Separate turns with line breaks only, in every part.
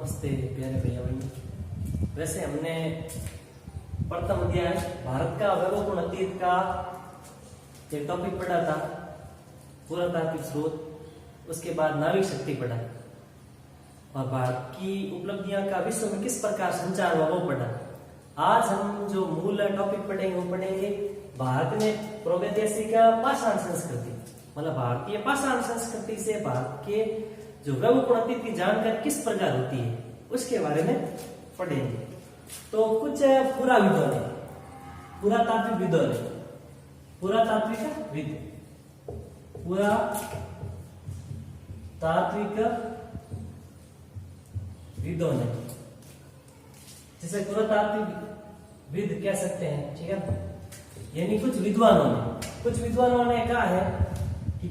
नमस्ते प्यारे भैया बहन। वैसे हमने प्रथम अध्याय भारत का वैभवपूर्ण अतीत का एक टॉपिक पढ़ा था, पुरातात्विक स्रोत। उसके बाद नाविक शक्ति पढ़ा और भारत की उपलब्धियां का विश्व में किस प्रकार संचार हुआ वो पढ़ा। आज हम जो मूल टॉपिक पढ़ेंगे वो पढ़ेंगे भारत में प्रागैतिहासिक पाषाण संस्कृति, मतलब भारतीय पाषाण संस्कृति से भारत के जो वैभवपूर्ण अतीत की जानकारी किस प्रकार होती है उसके बारे में पढ़ेंगे। तो कुछ पुरातात्विक विदों ने, जिसे पुरातात्विक कह सकते हैं, ठीक है। यानी कुछ विद्वानों ने कहा है कि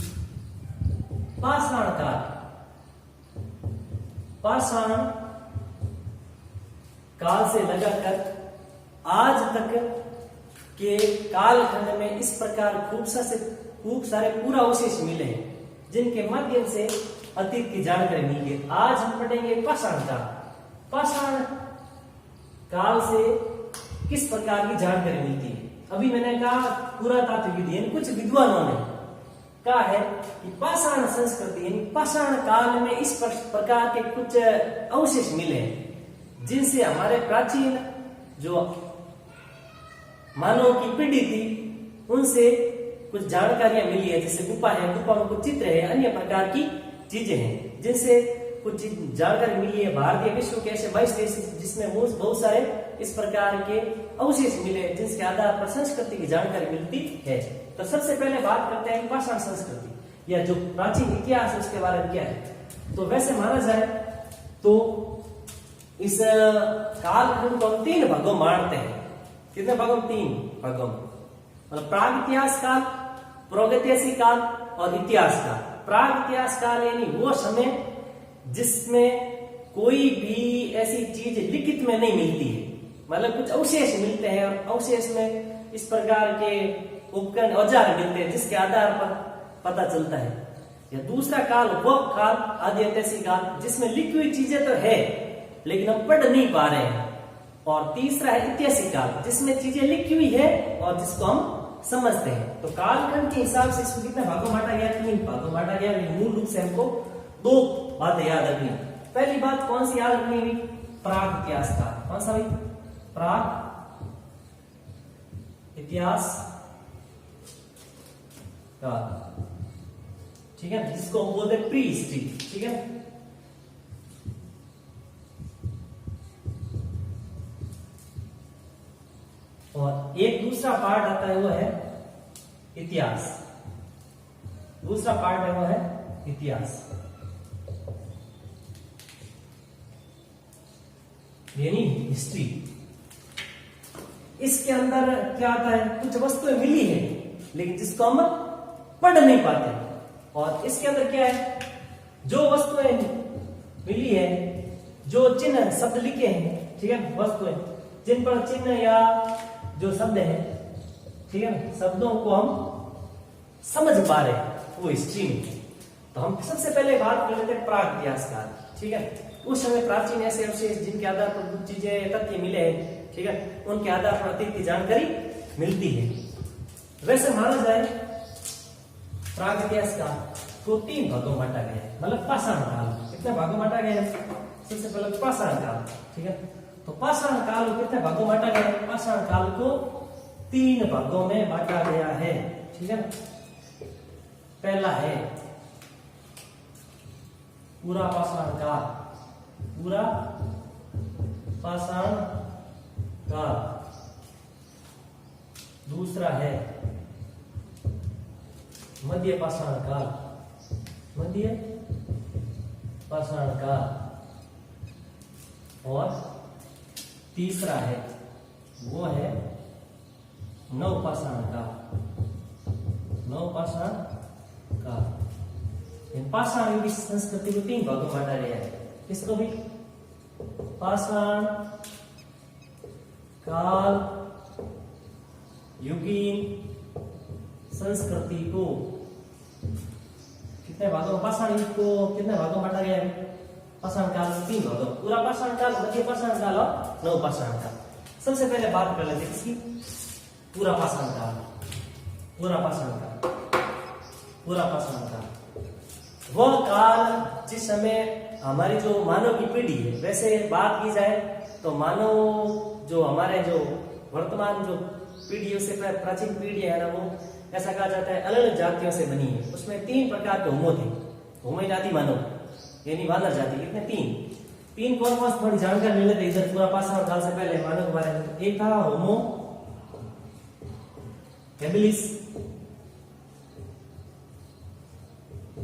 पाषाण काल से लगाकर आज तक के कालखंड में इस प्रकार खूब सारे पूरा अवशेष मिले हैं जिनके माध्यम से अतीत की जानकारी मिली है। आज हम पढ़ेंगे पाषाण काल से किस प्रकार की जानकारी मिलती है। अभी मैंने कहा पुरातात्विक यानी कुछ विद्वानों ने कहा है कि पाषाण संस्कृति यानी पाषाण काल में इस प्रकार के कुछ अवशेष मिले हैं जिनसे हमारे प्राचीन जो मानव की पीढ़ी थी उनसे कुछ जानकारियां मिली है। जैसे गुफा है, गुफा में कुछ चित्र है, अन्य प्रकार की चीजें हैं जिनसे कुछ जानकारी मिली है। भारतीय विश्व के ऐसे 22 देश जिसमें बहुत सारे इस प्रकार के अवशेष मिले जिसके आधार पर संस्कृति की जानकारी मिलती है। तो सबसे पहले बात करते हैं पाषाण संस्कृति या जो प्राचीन इतिहास है उसके बारे में क्या है। तो वैसे माना जाए तो इस कालखंड को हम 3 भागों में बांटते हैं। कितने भागों में? 3 भागों में, मतलब प्राग इतिहास काल, प्रागैतिहासिक काल और इतिहास काल। प्राग इतिहास काल यानी वो समय जिसमें कोई भी ऐसी चीज लिखित में नहीं मिलती है, मतलब कुछ अवशेष मिलते हैं और अवशेष में इस प्रकार के उपकरण औजार मिलते हैं जिसके आधार पर पता चलता है। या दूसरा काल वो काल आदि ऐतिहासिक काल जिसमें लिखी हुई चीजें तो है लेकिन हम पढ़ नहीं पा रहे हैं। और तीसरा है ऐतिहासिक काल जिसमें चीजें लिखी हुई है और जिसको हम समझते हैं। तो कालखंड के हिसाब से इसको कितने भागों में बांटा गया? 3 भागों में बांटा गया। मूल रूप से हमको 2 बातें याद रखनी। पहली बात कौन सी याद रखनी हुई? प्राग इतिहास काल। कौन सा भाई? प्राग इतिहास काल, ठीक है, जिसको हम बोलते हैं प्री हिस्ट्री, ठीक है। और एक दूसरा पार्ट आता है वो है इतिहास। दूसरा पार्ट है वो है इतिहास यानी हिस्ट्री। इसके अंदर क्या आता है? कुछ वस्तुएं मिली है लेकिन जिसको हम पढ़ नहीं पाते। और इसके अंदर क्या है? जो वस्तुएं मिली है, जो चिन्ह शब्द लिखे हैं, ठीक है, वस्तुएं जिन पर चिन्ह या जो शब्द है, ठीक है, शब्दों को हम समझ पा रहे हैं वो हिस्ट्री में। तो हम सबसे पहले बात कर लेते हैं प्राग इतिहास काल, ठीक है। उस समय प्राचीन ऐसे अवशेष जिनके आधार पर कुछ चीजें तथ्य मिले हैं, ठीक है, उनके आधार पर अतीत की जानकारी मिलती है। वैसे माना जाए प्राग इतिहास काल को 3 भागों में बांटा गया है, मतलब पाषाण काल। कितने भागों में बांटा गया है? सबसे पहले पाषाण काल, ठीक है। तो पाषाण काल को कितने भागों में बांटा गया है? पाषाण काल को 3 भागों में बांटा गया है, ठीक है। पहला है पूरा पाषाण काल, पूरा पाषाण काल। दूसरा है मध्य पाषाण काल, मध्य पाषाण काल। और तीसरा है वो है नवपाषाण काल, नवपाषाण काल। पाषाण युग संस्कृति को 3 भागों में बांटा गया है। किसको भी? पाषाण काल युगीन संस्कृति को कितने भागों में, पाषाण युग को कितने भागों में बांटा गया है? पाषाण काल में 3 भागों, पूरा पाषाण काल, मध्य पाषाण काल और नव पाषाण काल। सबसे पहले बात कर लेते हैं इसकी पूरा पाषाण काल। पूरा पाषाण काल, पूरा पाषाण काल वह काल जिस समय हमारी जो मानव की पीढ़ी है, वैसे बात की जाए तो मानव जो हमारे जो वर्तमान जो पीढ़ी उससे प्राचीन पीढ़ी है ना, वो ऐसा कहा जाता है अलग अलग जातियों से बनी है। उसमें 3 प्रकार के होमो थे। होमो आदि मानव यानी वानर जाति, कितने 3 कौन कौन थोड़ी जानकारी मिले थे इधर पूरा पाषाण काल से पहले मानव के बारे में। एक था होमो हेबिलिस,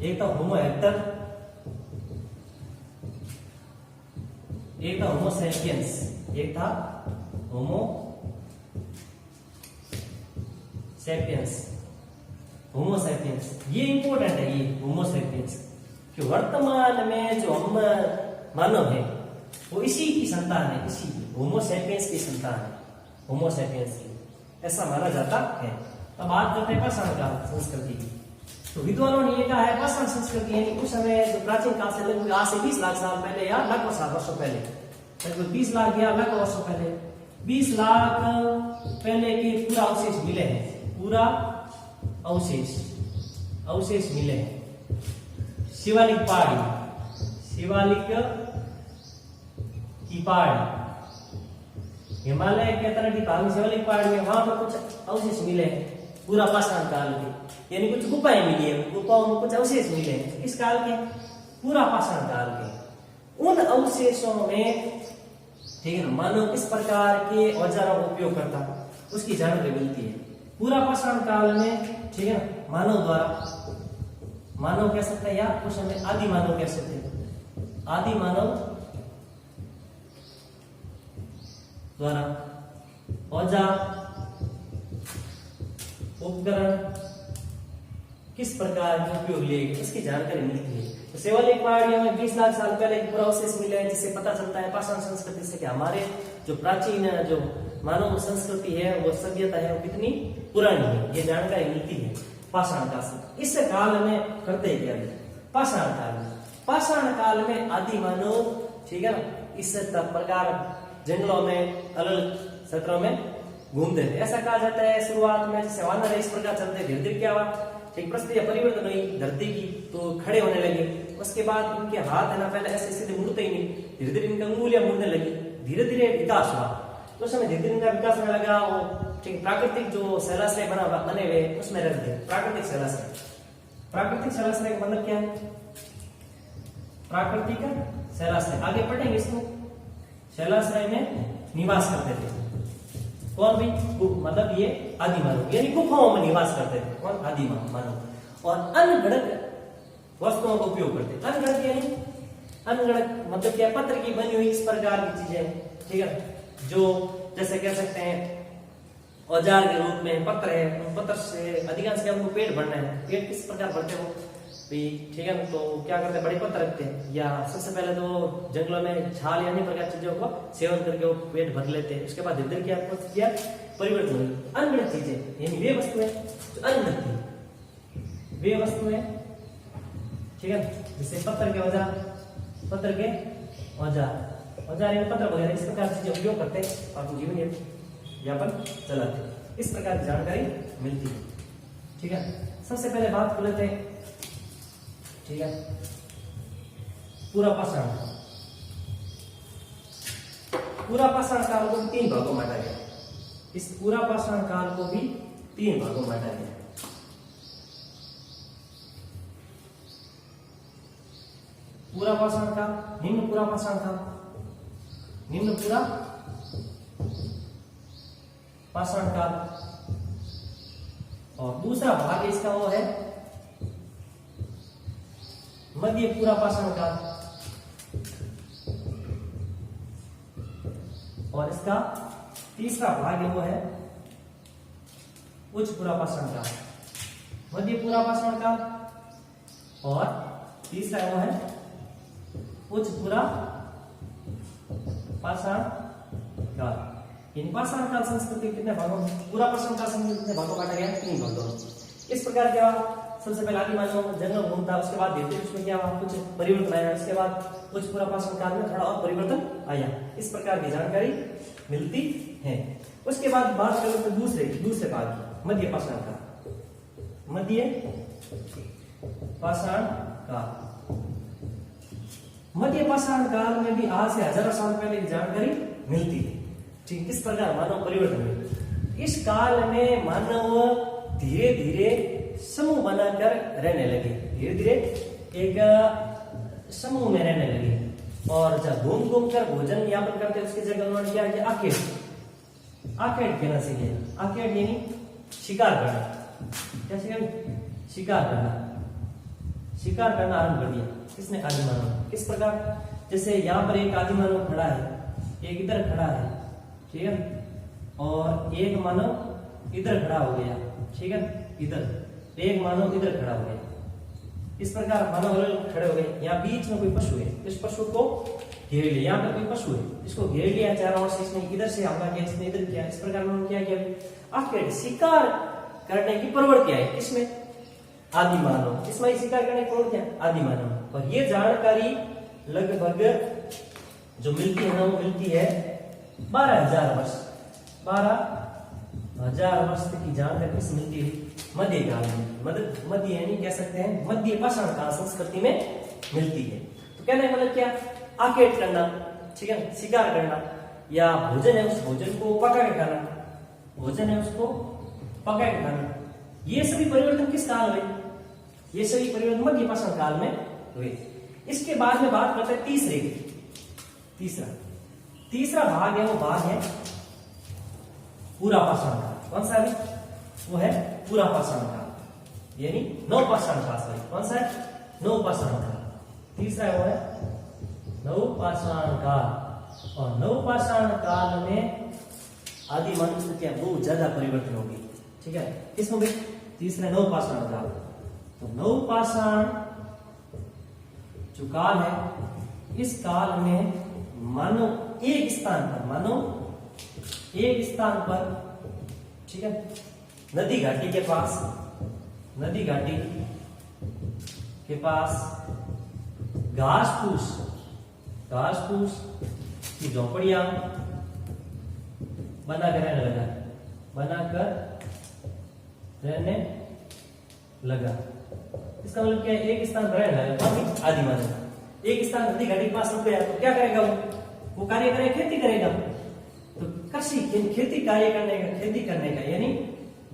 एक था होमो हेक्टर, एक था होमो सैपियंस, एक था होमो सैपियंस। होमो सैपियंस ये इंपॉर्टेंट है, ये होमो सैपियंस कि वर्तमान में जो हम मानव है वो इसी की संतान है, इसी होमो सैपियंस की संतान है, होमो सैपियंस की, ऐसा माना जाता है। अब बात करते हैं पाषाण काल संस्कृति की। तो विद्वानों ने ये कहा है पाषाण संस्कृति यानी उस समय जो प्राचीन काल से लगभग आज से 20 लाख साल पहले या लाखों वर्षों पहले, लगभग 20 लाख या लाखों वर्षों पहले, 20 लाख पहले के पूरा अवशेष मिले हैं, पूरा अवशेष मिले हैं। शिवालिक पहाड़ी, शिवालिक की पहाड़ी, हिमालय के तराई भाग में शिवालिक पहाड़ी में वहां पर कुछ अवशेष मिले हैं पूरा पाषाण काल के, यानी कुछ गुफाएं मिली है, गुफाओं में कुछ अवशेष मिले हैं इस काल के, पूरा पाषाण काल के। उन अवशेषों में ठीक है ना, मानव किस प्रकार के औजारों का उपयोग करता उसकी जानकारी मिलती है पूरा पाषाण काल में। ठीक है ना, मानव द्वारा, मानव कह सकते हैं या उस समय आदि मानव कह सकते हैं, आदि मानव द्वारा औजार उपकरण किस प्रकार के उपयोग लिए गए इसकी जानकारी मिलती है। तो शिवालिक पहाड़ियों में 20 लाख साल पहले पूरा अवशेष मिले हैं, जिससे पता चलता है पाषाण संस्कृति से कि हमारे जो प्राचीन जो मानव संस्कृति है, वो सभ्यता है, वो कितनी पुरानी है, ये जानकारी मिलती है पाषाण काल से। इस काल में करते क्या है पाषाण काल में, पाषाण काल में आदि मानव ठीक है ना इस प्रकार जंगलों में अलग क्षेत्रों में घूमते थे। ऐसा कहा जाता है शुरुआत में जैसे वानर इस प्रकार चलते, धीरे धीरे क्या हुआ, एक परिस्थिति परिवर्तन हुई धरती की, तो खड़े होने लगे। उसके बाद इनके हाथ है ना पहले ऐसे सीधे मुड़ते ही नहीं, धीरे धीरे इनकी अंगुलियां मुड़ने लगी, धीरे धीरे विकास हुआ। तो समय धीरे धीरे इनका विकास होने लगा। वो ठीक प्राकृतिक जो शैलाश्रय बने हुए उसमें रहते, प्राकृतिक शैलाश्रय। प्राकृतिक शैलाश्रय का मतलब क्या है, प्राकृतिक शैलाश्रय आगे पढ़ेंगे इसको। शैलाश्रय में निवास करते थे कौन भी, मतलब ये आदि मानव यानी गुफाओं में निवास करते थे कौन, आदि मानव। और अनगढ़ वस्तुओं का उपयोग करते, अनगढ़ यानी अनगढ़ मतलब क्या, पत्र की बनी हुई इस प्रकार की चीजें ठीक है, जो जैसे कह सकते हैं औजार के रूप में पत्र है, पत्र से अधिकांश क्या उनको पेट भरना है। पेट किस प्रकार भरते हो ठीक है ना, तो क्या करते हैं बड़े पत्र रखते हैं, या सबसे पहले तो जंगलों में छाल या अन्य प्रकार चीजों को सेवन करके वो पेट भर लेते हैं। उसके बाद धीरे धीरे क्या परिवर्तन हुई, अनगढ़ चीजें यानी वे वस्तुएं जो अनगढ़ थी, वे वस्तुएं ठीक है, जैसे पत्थर के औजार, पत्थर के औजार यानी पत्र वगैरह इस प्रकार चीजें उपयोग करते हैं और जीवन यापन चलाते हैं। इस प्रकार की जानकारी मिलती है ठीक है। सबसे पहले बात कर लेते हैं ठीक है पूरा पाषाण, पूरा पाषाण काल को 3 भागों में बांटा गया। इस पूरा पाषाण काल को भी 3 भागों में बांटा गया। पूरा पाषाण काल, निम्न पूरा पाषाण काल, निम्न पूरा पाषाण काल, और दूसरा भाग इसका वो है मध्य पूरा पाषाण काल, और इसका तीसरा भाग वो है उच्च पूरा पाषाण काल। मध्य पूरा पाषाण काल और तीसरा वो है उच्च पूरा पाषाण काल। इन पाषाण काल संस्कृति कितने भागों में, पूरा पाषाण काल संस्कृति कितने भागों बांटा गया, 3 भागों में। इस प्रकार क्या सबसे पहले आदि मानव जंगल घूमता, उसके बाद धीरे धीरे उसमें क्या हुआ, कुछ परिवर्तन आया, उसके बाद कुछ पूरा पाषाण काल में थोड़ा और परिवर्तन आया। इस प्रकार की जानकारी मिलती है। उसके बाद बात करें तो दूसरे भाग की, मध्य पाषाण काल। मध्य पाषाण काल, मध्य पाषाण काल में भी आज से हजारों साल पहले की जानकारी मिलती है। ठीक, किस प्रकार मानव परिवर्तन हुए। इस काल में मानव धीरे धीरे समूह बनाकर रहने लगे, धीरे धीरे एक समूह में रहने लगे, और जब घूम घूम कर भोजन यापन करते उसकी जगह उन्होंने क्या किया, आखेट कहना सीखे। आखेट यानी शिकार करना। कैसे शिकार करना आरंभ कर दिया। किसने, आदि मानव। किस प्रकार, जैसे यहाँ पर एक आदि मानव खड़ा है, एक इधर खड़ा है, ठीक है, और एक मानव इधर खड़ा हो गया, ठीक है, इधर एक मानव इधर खड़ा हो गया। इस प्रकार मानव अलग खड़े हो गए। यहाँ बीच में कोई पशु है, इस पशु को घेर लिया। यहाँ पे कोई पशु है, इसको घेर लिया चारों ओर से, इसने इधर से हमला किया, इसने इधर किया। इस प्रकार उन्होंने क्या किया, आखेट शिकार करने की प्रवृत्ति है। किसमें, आदि मानव। इसमें शिकार करने की प्रवृत्ति है आदि मानव। और ये जानकारी लगभग जो मिलती है ना, वो मिलती है 12,000 वर्ष, 12,000 वर्ष की जानकारी किस मिलती है, मध्य काल में। मध्य यानी कह सकते हैं मध्य पाषाण काल संस्कृति में मिलती है। तो कहने का मतलब क्या, आखेट करना, ठीक है, शिकार करना, या भोजन है उस भोजन को पका के खाना, भोजन है उसको पका के खाना। ये सभी परिवर्तन किस काल में, ये सभी परिवर्तन मध्य पाषाण काल में हुए। इसके बाद में बात करते हैं तीसरा भाग है, वो भाग है पूरा पाषाण काल। कौन सा है, वो है पूरा पाषाण काल, यानी नव पाषाण काल। कौन सा है, नव पाषाण काल। तीसरा वो है नव पाषाण काल। और नव पाषाण काल में आदि मानव स्थितियां बहुत ज्यादा परिवर्तन होगी, ठीक है। किसमें भी, तीसरा नव पाषाण काल। तो नव पाषाण जो काल है, इस काल में मानव एक स्थान पर, ठीक है, नदी घाटी के पास घास फूस की झोपड़ियां बनाकर रहने लगा। इसका मतलब क्या है, एक स्थान पर रहने लगा। कौन, आदि मानव। एक स्थान नदी घाटी के पास रुक गया तो क्या करेगा, वो कार्य करेगा, खेती करेगा। तो खेती करने का यानी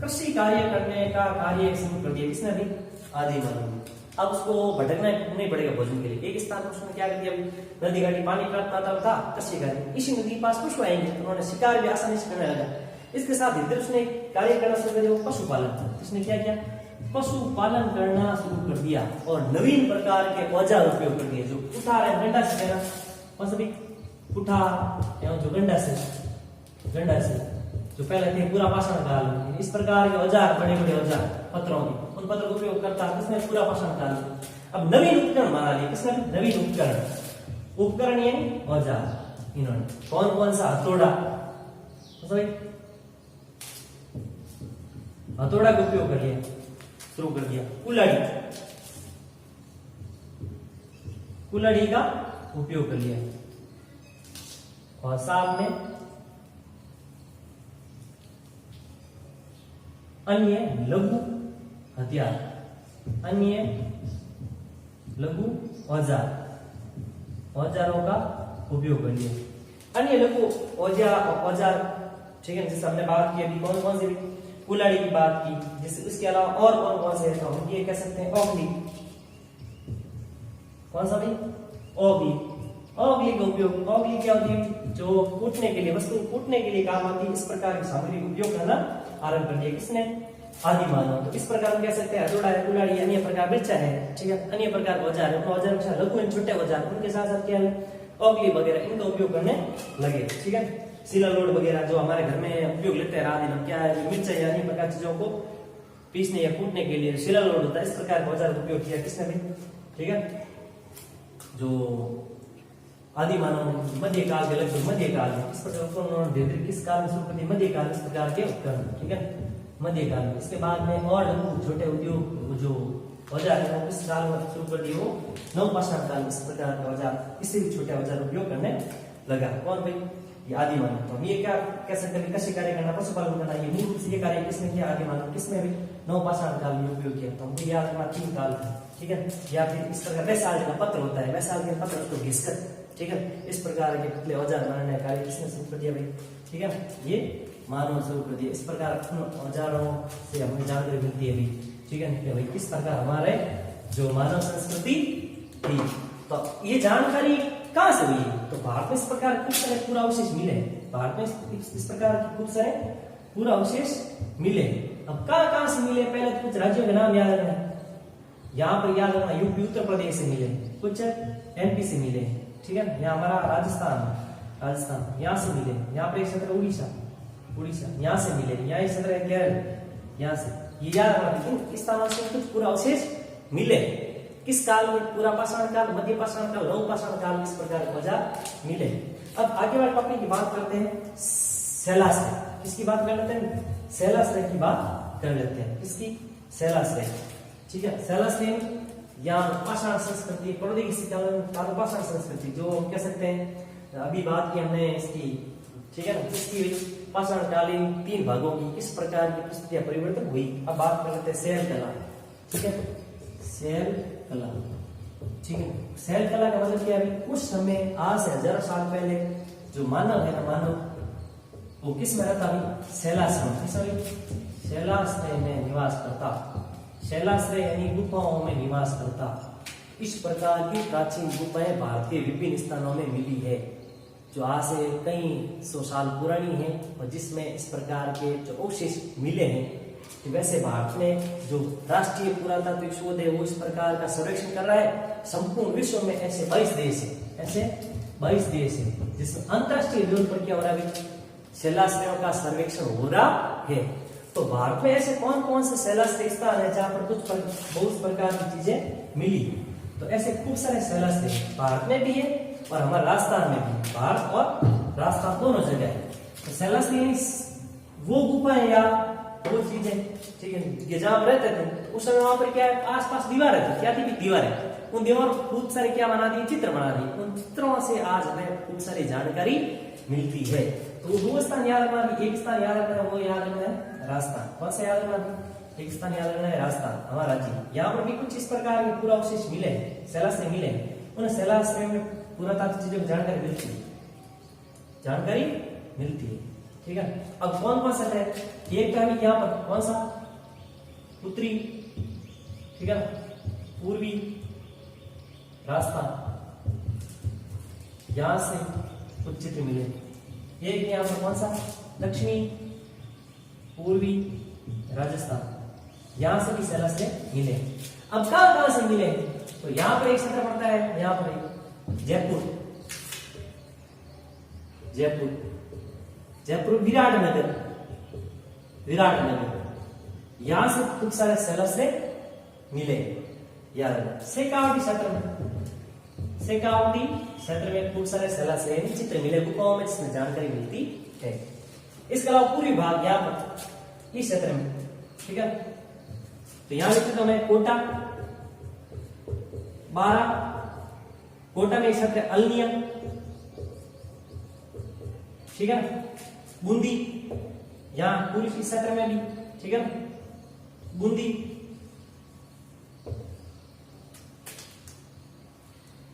कृषि कार्य करने का कार्य शुरू कर दिया। किसने, भी आदि मानव। अब उसको भटकना नहीं पड़ेगा भोजन के लिए। एक स्थान पर उसने क्या कर दिया, नदी घाटी पानी प्राप्त था, कृषि कार्य। इसी नदी के पास पशु आएंगे तो उन्होंने शिकार भी आसानी से करने लगा। इसके साथ इधर उसने कार्य करना शुरू कर दिया, पशुपालन। उसने क्या किया, पशुपालन करना शुरू कर दिया और नवीन प्रकार के औजार उपयोग कर दिए, जो कुठार है, गंडा से देना, कौन सा भी कुठार एवं जो गंडा से जो पहले थे पूरा पाषाण काल में। इस प्रकार के औजार, बड़े बड़े औजार पत्थरों के, उन पत्थरों का उपयोग करता है किसने, पूरा पाषाण काल में। अब नवीन उपकरण बना लिए। किसने, नवीन उपकरण यानी औजार। इन्होंने कौन सा, हथौड़ा का उपयोग कर लिया, शुरू कर दिया। कुल्हाड़ी का उपयोग कर लिया। और साथ में अन्य लघु हथियार, अन्य लघु औजारों का उपयोग कर लिया। अन्य लघु औजार, ठीक है, जैसे हमने बात की अभी, कौन सी, कुल्हाड़ी की बात की। जैसे इसके अलावा और कौन से, हम ये कह सकते हैं ओगली। कौन सा भी, ओगली का उपयोग। ओगली क्या होती है, जो कूटने के लिए, वस्तु कूटने के लिए काम आती है। इस प्रकार की सामग्री उपयोग करना आरंभ कर दिया। किसने, आदि मानव। तो इस प्रकार हम कह सकते हैं हथौड़ा है, कुल्हाड़ी, अन्य प्रकार वृक्ष है, ठीक है, अन्य प्रकार औजार है। औजार के साथ लघु छोटे औजार, उनके साथ साथ क्या है, ओगली वगैरह, इनका उपयोग करने लगे, ठीक है। सिला लोड वगैरह जो हमारे घर में उपयोग लेते हैं रात दिन, क्या है, मिर्च या अन्य प्रकार चीजों को पीसने या कूटने के लिए सिला लोड होता है। इस प्रकार का औजार उपयोग किया किसने भी, ठीक है। जो आदि मानव मध्यकाल के लगभग मध्यकाल में, इस प्रकार किस काल में शुरू कर दिए, मध्यकाल इस प्रकार के उपकरण, ठीक है। मध्यकाल में। इसके बाद में और लघु छोटे उद्योग जो औजार है वो किस काल में शुरू कर दिए, वो नवपाषाण काल में इस प्रकार के औजार, इससे भी छोटे औजार उपयोग करने लगा। कौन भाई, ये आदि मानव। तो हम ये क्या कह सकते हैं, कृषि कार्य करना, पशुपालन करना, ये मूल रूप से ये कार्य किसने किया, आदि मानव। किसमें भी नवपाषाण काल में उपयोग किया। तो हमको याद रखना 3 काल था, ठीक है। या फिर इस प्रकार वैसाल का पत्र होता है, वैसाल के पत्र को घिसकर, ठीक है, इस प्रकार के पुतले औजार बनाने का कार्य किसने शुरू कर दिया भाई, ठीक है, ये मानव शुरू कर दिया। इस प्रकार औजारों से हमें जानकारी मिलती है भाई, ठीक है, कि भाई किस प्रकार हमारे जो मानव संस्कृति थी। तो ये जानकारी कहां से हुई, तो भारत में इस प्रकार खूब सारे पुरावशेष मिले। भारत में इस प्रकार के खूब सारे पुरावशेष मिले। अब कहां से मिले, पहले तो कुछ राज्यों के नाम याद रखना। यहाँ पर याद रखना यूपी उत्तर प्रदेश से मिले, कुछ एमपी से मिले, ठीक है। यहाँ हमारा राजस्थान यहाँ से मिले। यहाँ पर एक क्षेत्र उड़ीसा यहाँ से मिले। यहाँ एक क्षेत्र केरल, यहाँ से, ये याद रखना। लेकिन इस तरह से कुछ पुरावशेष मिले। किस काल में, पूरा पाषाण काल, मध्य पाषाण काल, नवपाषाण काल में इस प्रकार के औजार मिले। अब आगे वाले टॉपिक की बात करते हैं, शैलाश्रय। किसकी बात कर लेते हैं, शैलाश्रय की बात कर लेते हैं। किसकी, शैलाश्रय, ठीक है। शैलाश्रय या पाषाण संस्कृति, प्रौद्योगिकी पाषाण संस्कृति जो हम कह सकते हैं, अभी बात की हमने इसकी, ठीक है ना, इसकी पाषाण कालीन 3 भागों की किस प्रकार की परिस्थितियां परिवर्तन हुई। अब बात कर लेते हैं शैल कला, ठीक है, शैल कला, ठीक है। शैल कला का मतलब क्या है, उस समय आज से हजारों साल पहले जो मानव है ना, मानव वो किस में रहता है, शैलाश्रय में निवास करता। शैलाश्रय यानी गुफाओं में निवास करता। इस प्रकार की प्राचीन गुफाएं भारत के विभिन्न स्थानों में मिली है, जो आज से कई 100 साल पुरानी है, और जिसमें इस प्रकार के जो अवशेष मिले हैं। तो वैसे भारत में जो राष्ट्रीय पुरातात्विक शोध है वो इस प्रकार का सर्वेक्षण कर रहा है। संपूर्ण विश्व में ऐसे 22 देश है, जिसमें अंतरराष्ट्रीय लेवल पर क्या हो रहा है, शैलाश्रयों का सर्वेक्षण हो रहा है। तो भारत में ऐसे कौन कौन से शैलाश्रय स्थान है जहाँ पर बहुत प्रकार की चीजें मिली। तो ऐसे खूब सारे शैलाश्रय भारत में भी है और हमारे राजस्थान में भी, भारत और राजस्थान दोनों जगह है। तो शैलाश्रय वो गुफाएं या वो चीजें, ठीक है, ये जहाँ रहते थे तो उस समय वहां पर क्या है, आसपास दीवारें थी, क्या थी, दीवारें। उन दीवारों पर खूब सारे क्या बना दिए, चित्र बना दिए। उन चित्रों से आज हमें खूब सारी जानकारी मिलती है। तो 2 स्थान याद रखना, एक स्थान याद रखना है, वो याद रखना है राजस्थान। कौन सा याद रखना, एक स्थान याद रखना है राजस्थान, हमारा राज्य। यहाँ पर भी कुछ इस प्रकार के पुरावशेष मिले, शैलाश्रय मिले। उन शैलाश्रय में पुरातात्विक चीजों की जानकारी मिलती है, ठीक है। अब कौन कौन सा है, एक का भी यहाँ पर कौन सा, उत्तरी, ठीक है, पूर्वी राजस्थान, यहां से कुछ चित्र मिले। एक यहाँ पर कौन सा, दक्षिणी पूर्वी राजस्थान, यहां से भी शैलाश्रय मिले। अब कहां से मिले, तो यहाँ पर एक क्षेत्र पड़ता है, यहाँ पर जयपुर विराटनगर, यहां से खूब सारे शैलाश्रय मिले। याद शेखावटी क्षेत्र में खूब सारे शैलाश्रय चित्र मिले गुफाओं में, जिसमें जानकारी मिलती है। इसके अलावा पूर्वी भाग यहाँ पर इस क्षेत्र में, ठीक है। तो यहाँ लिखते हैं कोटा, बारा, कोटा में क्षेत्र अलनिया, ठीक है, बूंदी, यहाँ पूरी इस क्षेत्र में भी, ठीक है, बूंदी,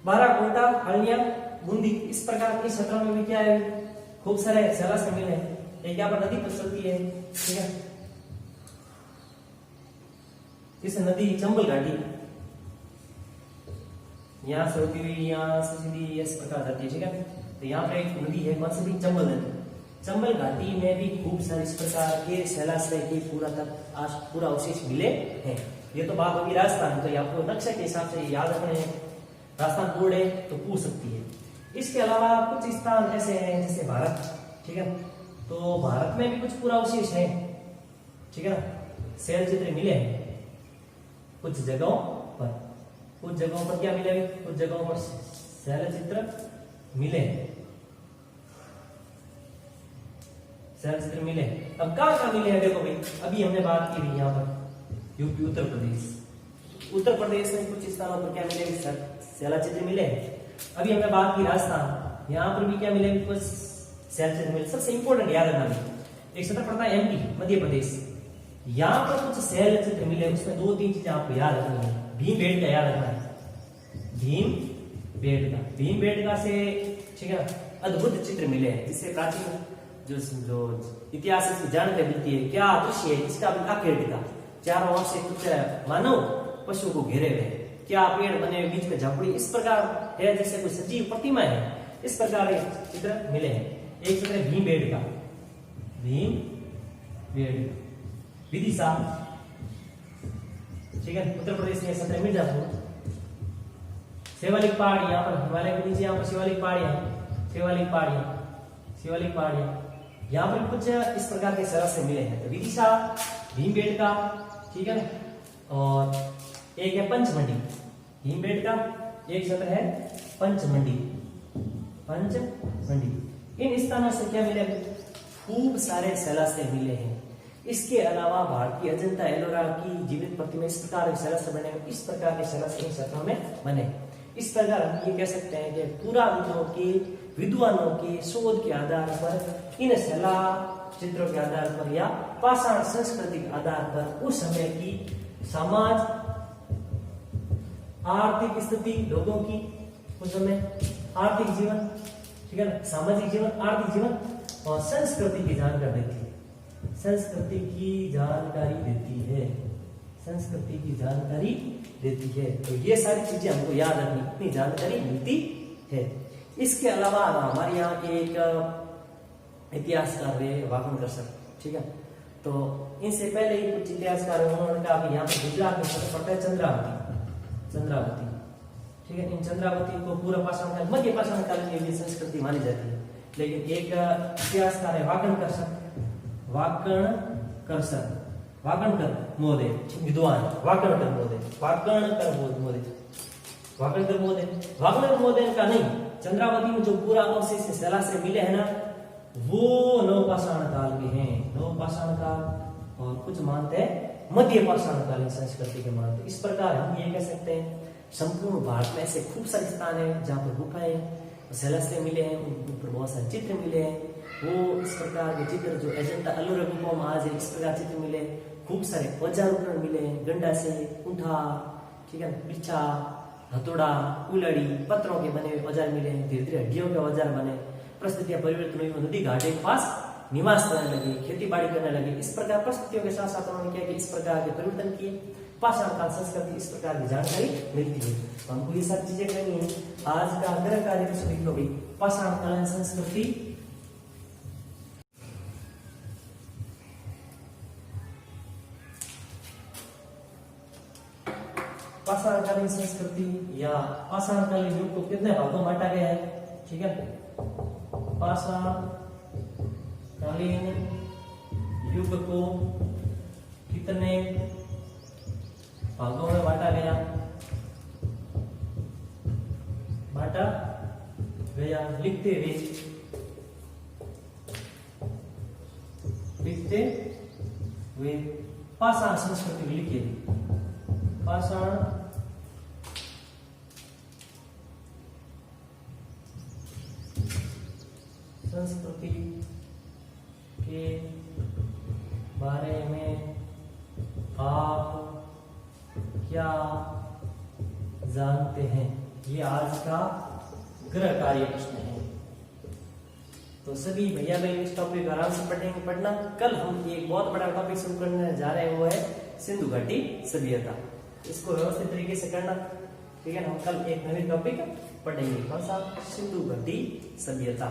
बारा, कोटा, अलनिया, बूंदी, इस प्रकार के क्षेत्रों में भी क्या है, खूब सारे शैलाश्रय मिले। एक यहाँ पर नदी चलती है, ठीक है, इस नदी चंबल घाटी यहां से होती हुई यहाँ से सीधी इस प्रकार जाती है, ठीक है। तो यहाँ पर एक नदी है, कौन सी नदी, चंबल नदी। चंबल घाटी में भी खूब सारे इस प्रकार के शैलाश्रय के पूरा अवशेष मिले हैं। ये तो बात होगी राजस्थान, तो आपको नक्शे के हिसाब से याद रखने हैं, राजस्थान बोर्ड है तो पूछ सकती है। इसके अलावा कुछ स्थान ऐसे हैं जैसे भारत, ठीक है, तो भारत में भी कुछ पूरा अवशेष है, ठीक है, शैल चित्र मिले हैं कुछ जगहों पर। कुछ जगहों पर क्या मिले, कुछ जगहों पर शैल चित्र मिले, शैल चित्र मिले। अब कहाँ मिले हैं देखो भाई, अभी हमने बात की थी यहाँ पर यूपी उत्तर प्रदेश, उत्तर प्रदेश में कुछ स्थानों पर क्या मिले, शैल चित्र मिले। अभी हमने बात की राजस्थान, यहाँ पर भी क्या मिले, कुछ शैल चित्र मिले। सबसे इंपॉर्टेंट याद रखना, एक क्षेत्र पड़ता है एमपी मध्य प्रदेश, यहाँ पर कुछ शैल चित्र मिले, उसमें 2-3 चीजें आपको याद रखनी है। भीमबेटका याद रखना है, भीमबेटका से, ठीक है, अद्भुत चित्र मिले हैं, जिससे प्राचीन जो इतिहास की जानकारी मिलती है। क्या दृश्य है इसका, आकृति का, चारों ओर से कुछ मानव पशु को घेरे हुए, क्या पेड़ बने हुए, बीच में झपड़ी, इस प्रकार है जैसे कोई सजीव प्रतिमा है, इस प्रकार के चित्र मिले हैं। एक चित्र है भीमबेटका, विदिशा, ठीक है, उत्तर प्रदेश में सत्र मिर्जापुर, शिवालिक पहाड़ी, यहाँ पर हिमालय के नीचे यहाँ पर शिवालिक पहाड़ियां, शिवालिक पहाड़ियां, यहाँ पर कुछ इस प्रकार के शैल से मिले हैं। तो विदिशा, भीमबेटका, ठीक है ना, और एक है पंचमंडी, भीमबेटका, एक क्षेत्र है पंचमंडी। इन स्थानों से क्या मिले, खूब सारे शैलाश्रय मिले हैं। इसके अलावा भारतीय अजंता एलोरा की जीवित प्रतिमा, इस प्रकार के शैलाश्रय बने, इस प्रकार के शैलाश्रय इन क्षेत्रों में बने। इस प्रकार हम ये कह सकते हैं कि पुराविदों के, विद्वानों के शोध के आधार पर, इन शैला चित्रों के आधार पर या पाषाण संस्कृति के आधार पर उस समय की समाज, आर्थिक स्थिति लोगों की, उस समय आर्थिक जीवन, ठीक है ना, सामाजिक जीवन, आर्थिक जीवन और संस्कृति की जानकारी देती है, संस्कृति की जानकारी देती है। तो ये सारी चीजें हमको याद रखनी, इतनी जानकारी मिलती है। इसके अलावा हमारे यहाँ के एक इतिहासकार है वाकणकर, ठीक है, तो इनसे पहले ही कुछ इतिहासकार है, उन्होंने कहा कि यहाँ पर गुजरात में सबसे पड़ता है चंद्रावती, ठीक है। इन चंद्रावती को पूरा पाषाण काल, मध्य पाषाण काल की भी संस्कृति मानी जाती है। लेकिन एक इतिहासकार है वाकणकर महोदय, विद्वान वाकणकर महोदय का नहीं, चंद्रावती में जो पूरा अवशेष शैलाश्रय मिले हैं ना, वो नवपाषाण काल के हैं, नवपाषाण काल, और कुछ मानते हैं मध्य पाषाण कालीन संस्कृति के मानते। इस प्रकार हम ये कह सकते हैं संपूर्ण भारत में ऐसे खूब सारे स्थान है जहाँ पर गुफाएं, शैलाश्रय मिले हैं, उन पर बहुत सारे चित्र मिले हैं। वो इस प्रकार के चित्र जो अजंता एलोरा गुफाओं में आज है, इस प्रकार चित्र मिले, खूब सारे औजार उपकरण मिले, गंडा से उठा, ठीक है, बिच्छा, हथौड़ा, कुल्हाड़ी, पत्थरों के बने हुए औजार मिले, धीरे धीरे हड्डियों के औजार बने, परिस्थितियां परिवर्तन हुई, नदी घाटे के पास निवास करने लगे, खेती बाड़ी करने लगे। इस प्रकार परिस्थितियों के साथ साथ उन्होंने क्या कि इस प्रकार के परिवर्तन किए, पाषाण काल संस्कृति, इस प्रकार की जानकारी मिलती है। तो हमको ये सब चीजें करनी है। आज का गृह कार्य लिखो भाई, पाषाण कालीन संस्कृति, पाषाणकालीन संस्कृति या पाषाणकालीन युग को कितने भागों में बांटा गया है, ठीक है। पाषाणकालीन युग को कितने भागों में बांटा गया, लिखते हुए पाषाण संस्कृति लिखिए, पाषाण संस्कृति के बारे में आप क्या जानते हैं, ये आज का गृह कार्य प्रश्न है। तो सभी भैया बहन इस टॉपिक आराम से पढ़ना। कल हम एक बहुत बड़ा टॉपिक शुरू करने जा रहे हैं, वो है सिंधु घाटी सभ्यता। इसको व्यवस्थित तरीके से करना, ठीक है ना। हम कल एक नई टॉपिक पढ़ेंगे, कौन सा, सिंधु घाटी सभ्यता।